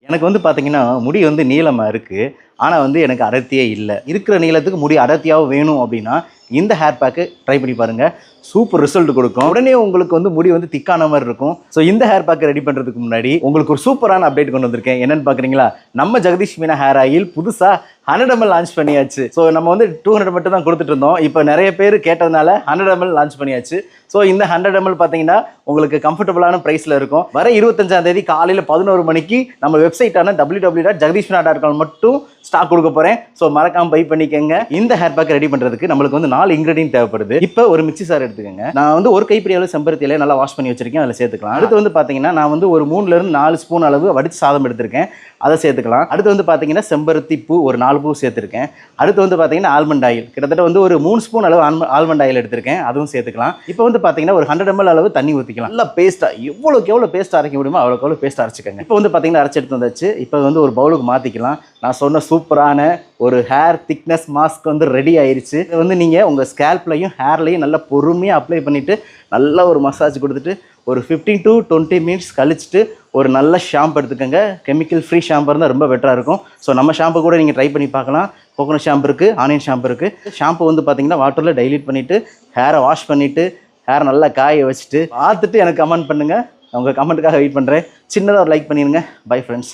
எனக்கு வந்து பார்த்தீங்கன்னா, முடி வந்து நீளமா இருக்கு. ஆனா வந்து எனக்கு அடர்த்தியே இல்ல. இருக்கிற நீளத்துக்கு முடி அடர்த்தியாவும் வேணும் அப்டின்னா, இந்த ஹேர் பேக்கு ட்ரை பண்ணி பாருங்க. சூப்பர் ரிசல்ட் குடுக்கும். உடனே உங்களுக்கு வந்து முடி வந்து திக்கான மாரி இருக்கும். ஸோ இந்த ஹேர் பேக்க ரெடி பண்றதுக்கு முன்னாடி உங்களுக்கு ஒரு சூப்பரான அப்டேட் கொண்டு வந்திருக்கேன். என்னன்னு பார்க்குறீங்களா? நம்ம ஜெகதீஷ் மீனா ஹேர் ஆயில் புதுசா 100 ml லான்ச் பண்ணியாச்சு. ஸோ நம்ம வந்து 200 மட்டும் தான் குடுத்துட்டு இருந்தோம். இப்போ நெறைய பேர் கேட்டதுனால 100 ml லான்ச் பண்ணியாச்சு. ஸோ இந்த 100 ml பார்த்தீங்கன்னா, உங்களுக்கு கம்ஃபர்டபுளான பிரைஸ்ல இருக்கும். வர 25ஆம் தேதி காலையில 11 மணிக்கு நம்ம வெப்சைட்டான www.jagdishmina.com மட்டும் ஸ்டாக் கொடுக்க போறேன். ஸோ மறக்காம பை பண்ணிக்கங்க. இந்த ஹேர் பேக் ரெடி பண்றதுக்கு நம்மளுக்கு வந்து 4 இன்கிரிடியன்ட் தேவைப்படுது. இப்போ ஒரு மிக்ஸி சார் எடுத்துக்கங்க. நான் வந்து ஒரு கைப்பிடி அளவு செம்பருத்தி இலையை நல்லா வாஷ் பண்ணி வச்சிருக்கேன். அதில் சேர்த்துக்கலாம். அடுத்து வந்து பார்த்தீங்கன்னா, நான் வந்து ஒரு 3ல இருந்து 4 ஸ்பூன் அளவு வடிச்சு சாதம் எடுத்திருக்கேன். அதை சேர்த்துக்கலாம். அடுத்து வந்து பார்த்தீங்கன்னா, செம்பருத்தி பூ ஒரு 4 பூ சேர்த்துருக்கேன். அடுத்து வந்து பார்த்தீங்கன்னா, ஆல்மண்ட் ஆயில் கிட்டத்தட்ட வந்து ஒரு 3 ஸ்பூன் அளவு ஆல்மண்ட் ஆயில் எடுத்திருக்கேன். அதுவும் சேர்த்துக்கலாம். இப்போ வந்து பார்த்தீங்கன்னா, ஒரு 100 ml அளவு தண்ணி ஊற்றிக்கலாம். நல்லா பேஸ்ட்டாக எவ்வளோக்கு எவ்வளோ பேஸ்ட் அரைக்க முடியுமோ அவ்வளோக்கு எவ்வளோ பேஸ்ட் அரைச்சிக்கங்க. இப்போ வந்து பார்த்தீங்கன்னா, அரைச்சி எடுத்து வந்தாச்சு. இப்போ வந்து ஒரு பவுலுக்கு மாற்றிக்கலாம். நான் சொன்ன சூப்பரான ஒரு ஹேர் திக்னஸ் மாஸ்க் வந்து ரெடி ஆயிருச்சு. இதை வந்து நீங்கள் உங்கள் ஸ்கேல்ப்லையும் ஹேர்லையும் நல்லா பொறுமையாக அப்ளை பண்ணிவிட்டு நல்லா ஒரு மசாஜ் கொடுத்துட்டு ஒரு 15 to 20 மினிட்ஸ் கழிச்சிட்டு ஒரு நல்ல ஷாம்பு எடுத்துக்கோங்க. கெமிக்கல் ஃப்ரீ ஷாம்பு இருந்தால் ரொம்ப பெட்டராக இருக்கும். ஸோ நம்ம ஷாம்பு கூட நீங்கள் ட்ரை பண்ணி பார்க்கலாம். கோகோனட் ஷாம்பு இருக்குது, ஆனியன் ஷாம்பு இருக்குது. ஷாம்பு வந்து பார்த்தீங்கன்னா வாட்டரில் டைல்யூட் பண்ணிவிட்டு ஹேரை வாஷ் பண்ணிவிட்டு ஹேரை நல்லா காய வச்சுட்டு பார்த்துட்டு எனக்கு கமெண்ட் பண்ணுங்கள். உங்கள் கமெண்ட்டுக்காக வெயிட் பண்ணுறேன். சின்னதாக ஒரு லைக் பண்ணிடுங்க. Bye friends.